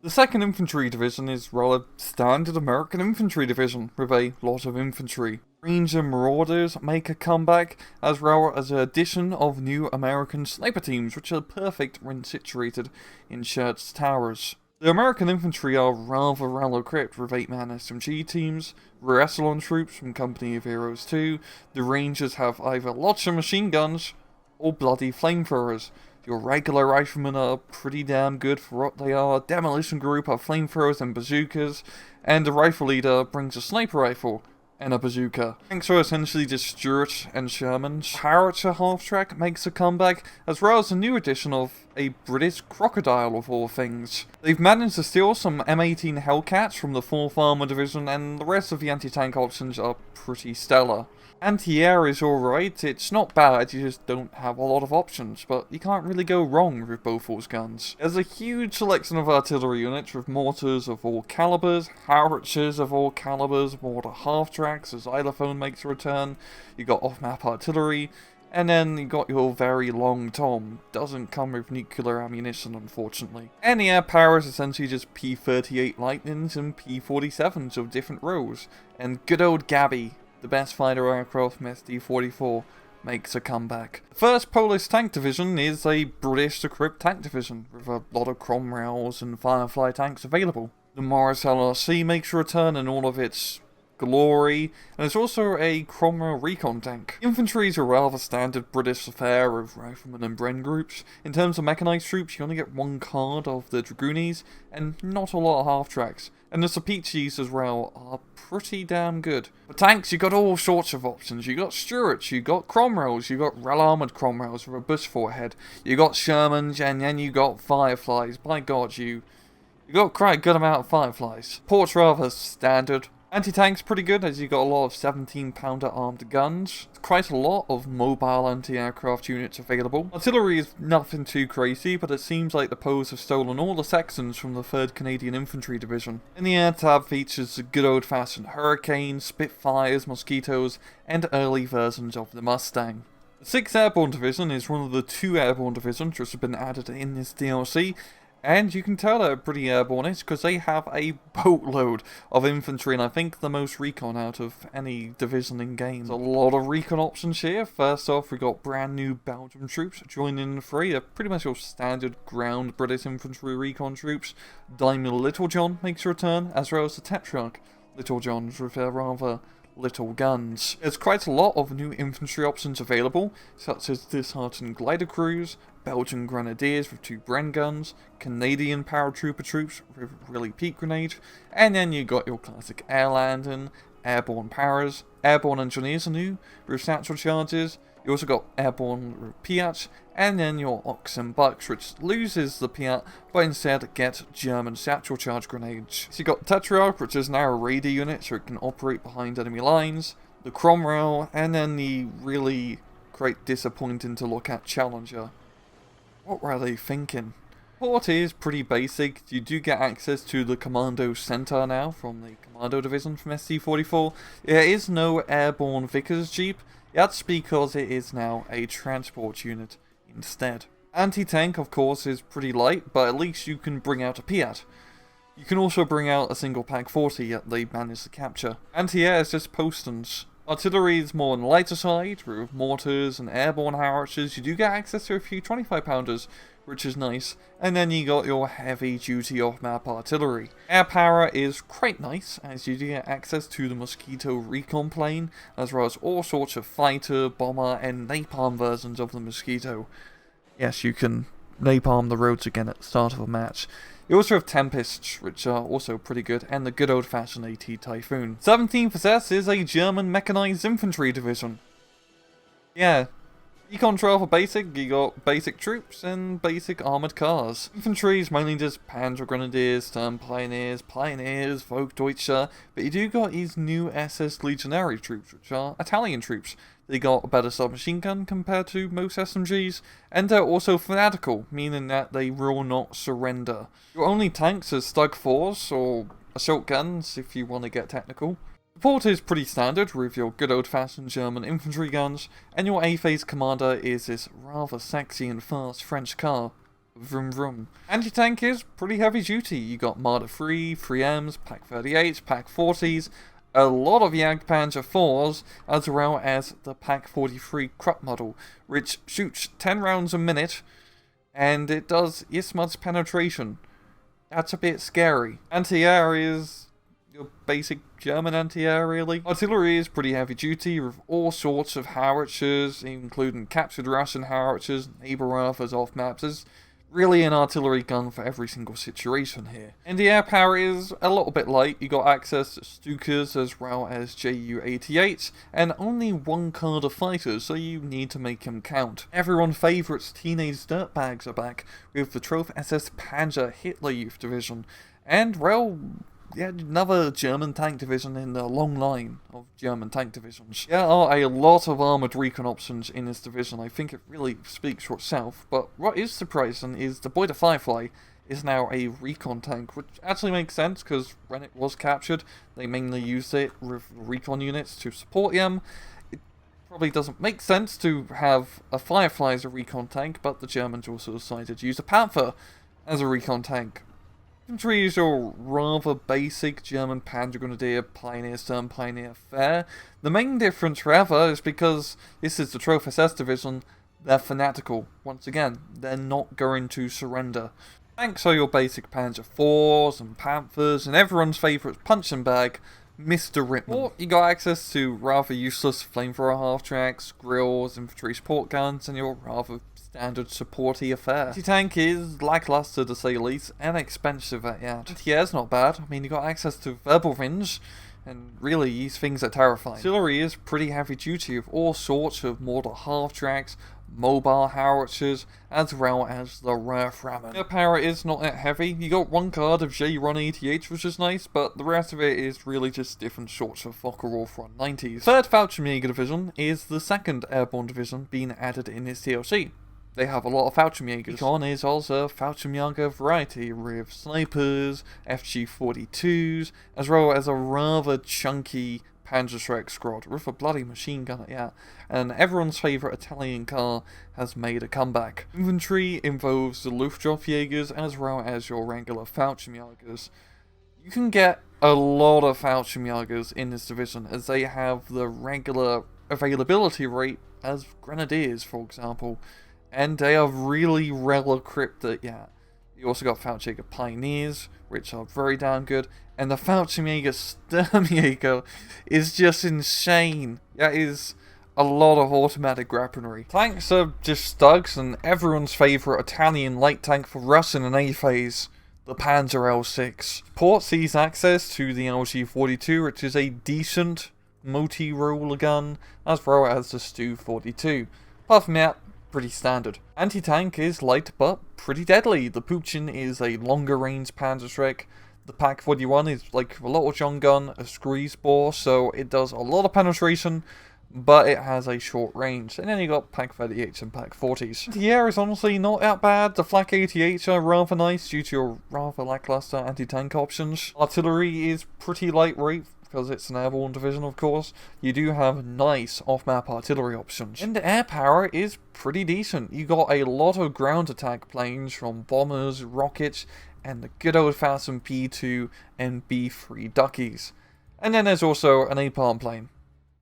The 2nd Infantry Division is rather standard American infantry division, with a lot of infantry. Ranger Marauders make a comeback, as well as an addition of new American sniper teams, which are perfect when situated in church towers. The American infantry are rather well equipped with 8-man SMG teams, rear echelon troops from Company of Heroes 2, the Rangers have either lots of machine guns, or bloody flamethrowers. Your regular riflemen are pretty damn good for what they are, Demolition Group have flamethrowers and bazookas, and the rifle leader brings a sniper rifle and a bazooka. Tanks are essentially just Stuart and Shermans. Paratroopers half-track makes a comeback, as well as a new addition of a British crocodile of all things. They've managed to steal some M18 Hellcats from the 4th Armored Division, and the rest of the anti-tank options are pretty stellar. Anti-air is alright, it's not bad, you just don't have a lot of options, but you can't really go wrong with both those guns. There's a huge selection of artillery units with mortars of all calibers, howitzers of all calibers, mortar half-tracks, a xylophone makes a return, you got off-map artillery, and then you got your very long tom. Doesn't come with nuclear ammunition, unfortunately. And the air power is essentially just P-38 Lightnings and P-47s of different rows, and good old Gabby, the best fighter aircraft from SD-44, makes a comeback. The 1st Polish Tank Division is a British equipped tank division, with a lot of Cromwells and Firefly tanks available. The Morris LRC makes a return in all of its glory, and there's also a Cromwell recon tank. Infantry is a rather standard British affair of riflemen and Bren groups. In terms of mechanized troops, you only get one card of the Dragoonies, and not a lot of half-tracks. And the Sapichis as well are pretty damn good. For tanks, you got all sorts of options. You got Stuarts, you got Cromwells, you got well-armoured Cromwells with a bush forehead, you got Shermans, and then you got Fireflies. By God, you got quite a good amount of Fireflies. Port's rather standard. Anti-tank's pretty good, as you got a lot of 17-pounder armed guns. Quite a lot of mobile anti-aircraft units available. Artillery is nothing too crazy, but it seems like the Poles have stolen all the Saxons from the 3rd Canadian Infantry Division. In the air tab features the good old-fashioned Hurricanes, Spitfires, Mosquitoes, and early versions of the Mustang. The 6th Airborne Division is one of the 2 Airborne Divisions which have been added in this DLC, and you can tell they're pretty airborne-ish because they have a boatload of infantry, and I think the most recon out of any division in game. There's a lot of recon options here. First off, we got brand new Belgian troops joining in the fray. They're pretty much your standard ground British infantry recon troops. Daimler Little John makes a return, as well as the Tetrarch Little Johns with their rather little guns. There's quite a lot of new infantry options available, such as disheartened glider crews, Belgian grenadiers with 2 Bren guns, Canadian paratrooper troops with really peak grenades, and then you got your classic air landing, airborne paras, airborne engineers are new with satchel charges. You also got airborne Piat, and then your Ox and Bucks, which loses the Piat, but instead get German satchel charge grenades. So you got Tetrarch, which is now a radar unit, so it can operate behind enemy lines, the Cromwell, and then the really quite disappointing to look at Challenger. What were they thinking? Port is pretty basic. You do get access to the Commando Center now from the Commando Division from SD-44. There is no airborne Vickers Jeep. That's because it is now a transport unit instead. Anti-tank, of course, is pretty light, but at least you can bring out a Piat. You can also bring out a single Pak 40 that they managed to capture. Anti-air is just Postons. Artillery is more on the lighter side, with mortars and airborne howitzers. You do get access to a few 25-pounders, which is nice. And then you got your heavy-duty off-map artillery. Air power is quite nice, as you do get access to the Mosquito recon plane, as well as all sorts of fighter, bomber, and napalm versions of the Mosquito. Yes, you can napalm the roads again at the start of a match. You also have Tempests, which are also pretty good, and the good old-fashioned AT Typhoon. 17th SS is a German Mechanized Infantry Division. Yeah, Recon Trail for basic, you got basic troops and basic armoured cars. Infantry is mainly just Panzer Grenadiers, Sturm Pioneers, Volksdeutsche, but you do got these new SS Legionary troops, which are Italian troops. They got a better submachine gun compared to most SMGs, and they're also fanatical, meaning that they will not surrender. Your only tanks are Stug 4s, or assault guns if you want to get technical. Support is pretty standard with your good old-fashioned German infantry guns, and your A-phase commander is this rather sexy and fast French car Vroom vroom. Anti-tank is pretty heavy duty. You got Marder 3, 3Ms, Pak 38s, Pak 40s, a lot of Jagdpanzer 4s, as well as the Pak 43 Krupp model, which shoots 10 rounds a minute, and it does Ismud's penetration. That's a bit scary. Anti-air is your basic German anti-air, really. Artillery is pretty heavy duty with all sorts of howitzers, including captured Russian howitzers, Neighborwerfers off maps. There's really an artillery gun for every single situation here. And the air power is a little bit light. You got access to Stukas as well as Ju-88s, and only one card of fighters, so you need to make them count. Everyone's favourites teenage dirtbags are back with the Troph SS Panzer Hitler Youth Division, and well, yeah, another German tank division in the long line of German tank divisions. There are a lot of armoured recon options in this division. I think it really speaks for itself, but what is surprising is the Boy the Firefly is now a recon tank, which actually makes sense because when it was captured, they mainly used it with recon units to support them. It probably doesn't make sense to have a Firefly as a recon tank, but the Germans also decided to use a Panther as a recon tank. Infantry is your rather basic German Panzer Grenadier Pioneer Stern Pioneer fare. The main difference, however, is because this is the Troph SS division, they're fanatical. Once again, they're not going to surrender. Tanks are your basic Panzer IVs and Panthers, and everyone's favourite punching bag, Mr. Ripman. Or you got access to rather useless flamethrower half-tracks, grills, infantry support guns, and your rather standard supporty affair. Anti-tank is lackluster to say the least, and expensive at that. Anti-air's not bad. I mean, you got access to verbal range, and really, these things are terrifying. Artillery is pretty heavy duty with all sorts of mortar half-tracks, mobile howitzers, as well as the Rahmen. Air power is not that heavy. You got one card of J-Ron-88, which is nice, but the rest of it is really just different sorts of Fokker Front 90s. Third Fallschirmjager Division is the second Airborne Division being added in this DLC. They have a lot of Fallschirmjagers. Recon is also a Fallschirmjager variety with snipers, FG-42s, as well as a rather chunky Panzerschreck squad with a bloody machine gun at that. And everyone's favourite Italian car has made a comeback. Infantry involves the Luftwaffenjägers as well as your regular Fallschirmjagers. You can get a lot of Fallschirmjagers in this division as they have the regular availability rate as Grenadiers, for example. And they are really well equipped at, yeah. You also got Fallschirmjager Pioneers, which are very damn good. And the Fallschirmjager Sturmjäger is just insane. That is a lot of automatic weaponry. Tanks are just thugs, and everyone's favourite Italian light tank for Russian and A phase, the Panzer L6. Port sees access to the LG-42, which is a decent multi-roller gun, as well as the Stu-42. Apart from that, pretty standard. Anti-tank is light but pretty deadly. The Puchin is a longer range Panzerschreck. The Pak 41 is like a little John gun, a squeeze bore, so it does a lot of penetration, but it has a short range. And then you got Pak 38s and Pak 40s. Anti-air is honestly not that bad. The Flak 88s are rather nice due to your rather lackluster anti-tank options. Artillery is pretty lightweight, because it's an airborne division, of course. You do have nice off-map artillery options. And the air power is pretty decent. You got a lot of ground attack planes from bombers, rockets, and the good old-fashioned P2 and B3 Duckies. And then there's also an napalm plane.